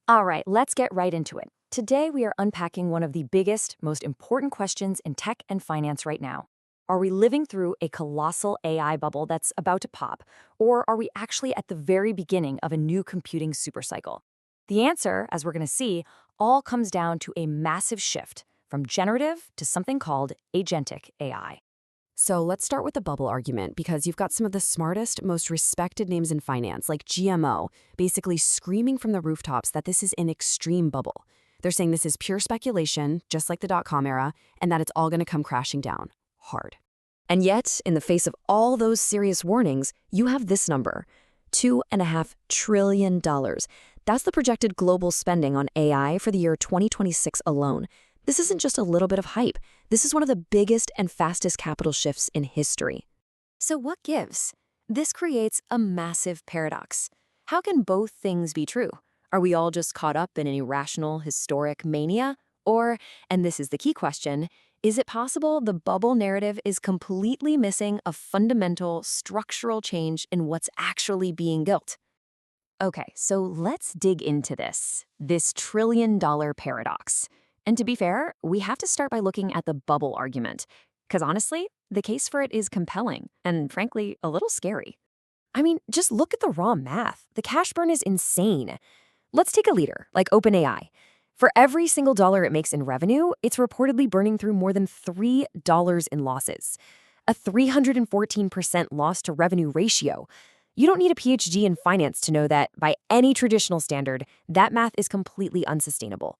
All right, let's get right into it. Today, we are unpacking one of the biggest, most important questions in tech and finance right now. Are we living through a colossal AI bubble that's about to pop, or are we actually at the very beginning of a new computing supercycle? The answer, as we're going to see, all comes down to a massive shift from generative to something called agentic AI. So let's start with the bubble argument because you've got some of the smartest, most respected names in finance, like GMO, basically screaming from the rooftops that this is an extreme bubble. They're saying this is pure speculation, just like the dot-com era, and that it's all going to come crashing down. Hard. And yet, in the face of all those serious warnings, you have this number, $2.5 trillion. That's the projected global spending on AI for the year 2026 alone. This isn't just a little bit of hype. This is one of the biggest and fastest capital shifts in history. So, what gives? This creates a massive paradox. How can both things be true? Are we all just caught up in an irrational, historic mania? Or, and this is the key question, is it possible the bubble narrative is completely missing a fundamental structural change in what's actually being built? Okay, so let's dig into this trillion-dollar paradox. And to be fair, we have to start by looking at the bubble argument. Because honestly, the case for it is compelling and, frankly, a little scary. I mean, just look at the raw math. The cash burn is insane. Let's take a leader, like OpenAI. For every single dollar it makes in revenue, it's reportedly burning through more than $3 in losses. A 314% loss to revenue ratio. You don't need a PhD in finance to know that, by any traditional standard, that math is completely unsustainable.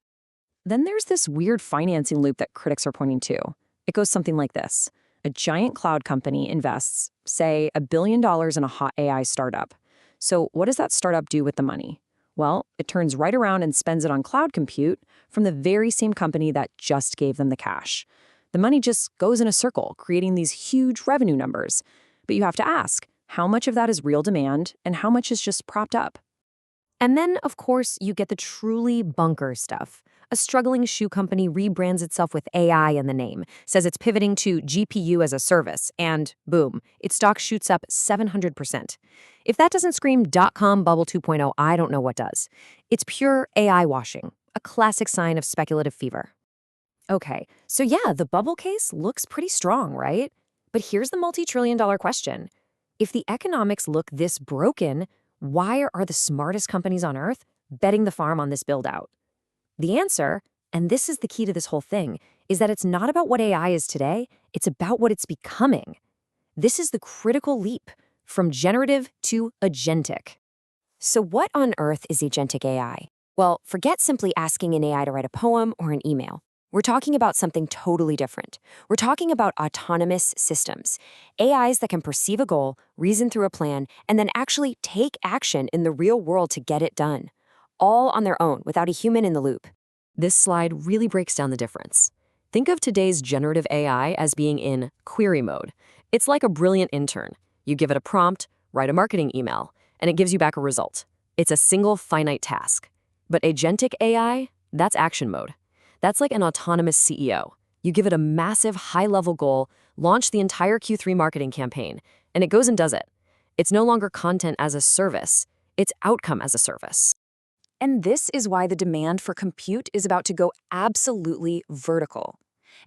Then there's this weird financing loop that critics are pointing to. It goes something like this. A giant cloud company invests, say, $1 billion in a hot AI startup. So what does that startup do with the money? Well, it turns right around and spends it on cloud compute from the very same company that just gave them the cash. The money just goes in a circle, creating these huge revenue numbers. But you have to ask, how much of that is real demand and how much is just propped up? And then, of course, you get the truly bunker stuff. A struggling shoe company rebrands itself with AI in the name, says it's pivoting to GPU as a service, and boom, its stock shoots up 700%. If that doesn't scream dot-com bubble 2.0, I don't know what does. It's pure AI washing, a classic sign of speculative fever. Okay, so yeah, the bubble case looks pretty strong, right? But here's the multi-trillion-dollar question. If the economics look this broken, why are the smartest companies on Earth betting the farm on this build-out? The answer, and this is the key to this whole thing, is that it's not about what AI is today, it's about what it's becoming. This is the critical leap from generative to agentic. So what on earth is agentic AI? Well, forget simply asking an AI to write a poem or an email. We're talking about something totally different. We're talking about autonomous systems, AIs that can perceive a goal, reason through a plan, and then actually take action in the real world to get it done, all on their own without a human in the loop. This slide really breaks down the difference. Think of today's generative AI as being in query mode. It's like a brilliant intern. You give it a prompt, write a marketing email, and it gives you back a result. It's a single finite task. But agentic AI, that's action mode. That's like an autonomous CEO. You give it a massive high-level goal, launch the entire Q3 marketing campaign, and it goes and does it. It's no longer content as a service, it's outcome as a service. And this is why the demand for compute is about to go absolutely vertical.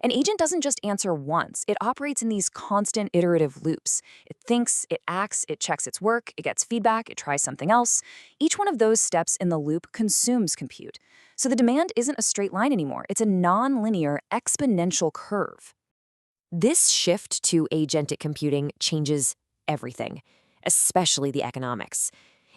An agent doesn't just answer once, it operates in these constant iterative loops. It thinks, it acts, it checks its work, it gets feedback, it tries something else. Each one of those steps in the loop consumes compute. So the demand isn't a straight line anymore, it's a non-linear exponential curve. This shift to agentic computing changes everything, especially the economics.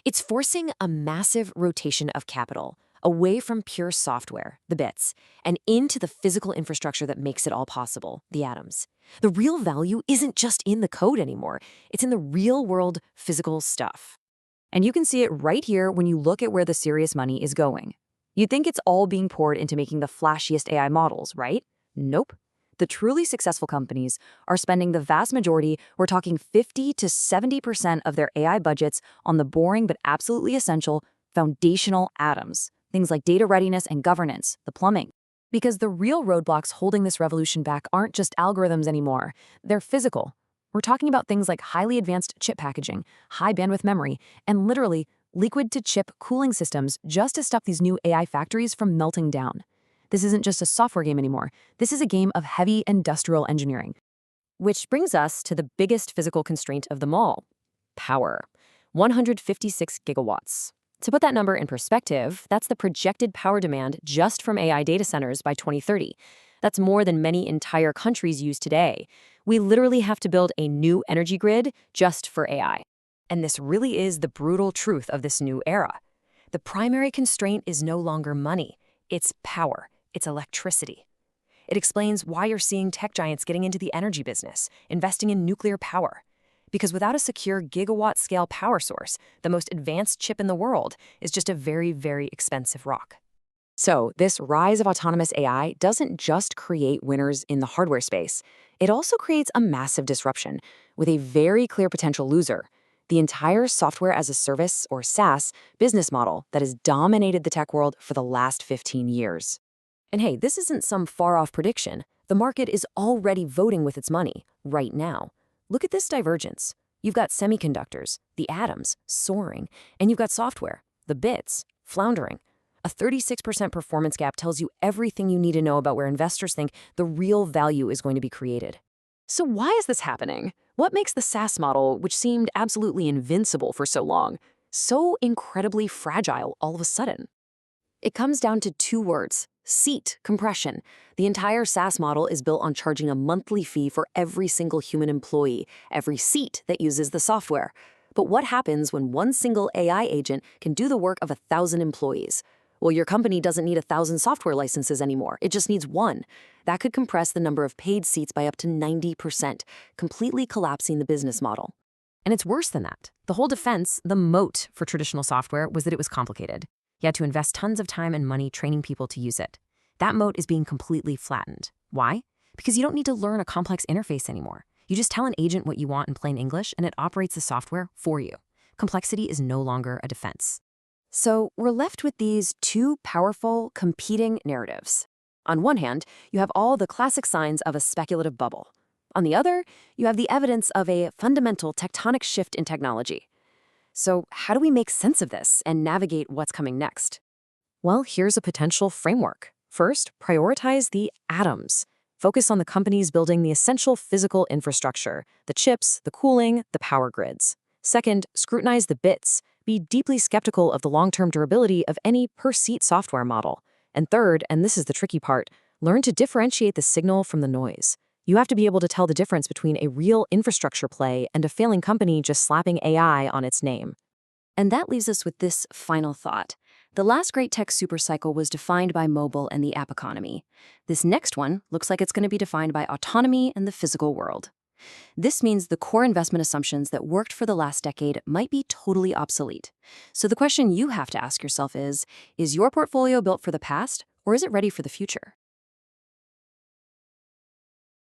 It's forcing a massive rotation of capital away from pure software, the bits, and into the physical infrastructure that makes it all possible, the atoms. The real value isn't just in the code anymore, it's in the real-world physical stuff. And you can see it right here when you look at where the serious money is going. You'd think it's all being poured into making the flashiest AI models, right? Nope. The truly successful companies are spending the vast majority, we're talking 50 to 70% of their AI budgets on the boring but absolutely essential foundational atoms, things like data readiness and governance, the plumbing. Because the real roadblocks holding this revolution back aren't just algorithms anymore, they're physical. We're talking about things like highly advanced chip packaging, high bandwidth memory, and literally liquid-to-chip cooling systems just to stop these new AI factories from melting down. This isn't just a software game anymore. This is a game of heavy industrial engineering. Which brings us to the biggest physical constraint of them all, power. 156 gigawatts. To put that number in perspective, that's the projected power demand just from AI data centers by 2030. That's more than many entire countries use today. We literally have to build a new energy grid just for AI. And this really is the brutal truth of this new era. The primary constraint is no longer money. It's power. It's electricity. It explains why you're seeing tech giants getting into the energy business, investing in nuclear power. Because without a secure gigawatt-scale power source, the most advanced chip in the world is just a very, very expensive rock. So this rise of autonomous AI doesn't just create winners in the hardware space. It also creates a massive disruption with a very clear potential loser: the entire software as a service, or SaaS, business model that has dominated the tech world for the last 15 years. And hey, this isn't some far-off prediction. The market is already voting with its money right now. Look at this divergence. You've got semiconductors, the atoms, soaring, and you've got software, the bits, floundering. A 36% performance gap tells you everything you need to know about where investors think the real value is going to be created. So why is this happening? What makes the SaaS model, which seemed absolutely invincible for so long, so incredibly fragile all of a sudden? It comes down to two words: seat compression. The entire SaaS model is built on charging a monthly fee for every single human employee, every seat that uses the software. But what happens when one single AI agent can do the work of 1,000 employees? Well, your company doesn't need 1,000 software licenses anymore. It just needs one. That could compress the number of paid seats by up to 90%, completely collapsing the business model. And it's worse than that. The whole defense, the moat for traditional software, was that it was complicated. You had to invest tons of time and money training people to use it. That moat is being completely flattened. Why? Because you don't need to learn a complex interface anymore. You just tell an agent what you want in plain English, and it operates the software for you. Complexity is no longer a defense. So we're left with these two powerful, competing narratives. On one hand, you have all the classic signs of a speculative bubble. On the other, you have the evidence of a fundamental tectonic shift in technology. So how do we make sense of this and navigate what's coming next? Well, here's a potential framework. First, prioritize the atoms. Focus on the companies building the essential physical infrastructure, the chips, the cooling, the power grids. Second, scrutinize the bits. Be deeply skeptical of the long-term durability of any per-seat software model. And third, and this is the tricky part, learn to differentiate the signal from the noise. You have to be able to tell the difference between a real infrastructure play and a failing company just slapping AI on its name. And that leaves us with this final thought. The last great tech supercycle was defined by mobile and the app economy. This next one looks like it's going to be defined by autonomy and the physical world. This means the core investment assumptions that worked for the last decade might be totally obsolete. So the question you have to ask yourself is your portfolio built for the past, or is it ready for the future?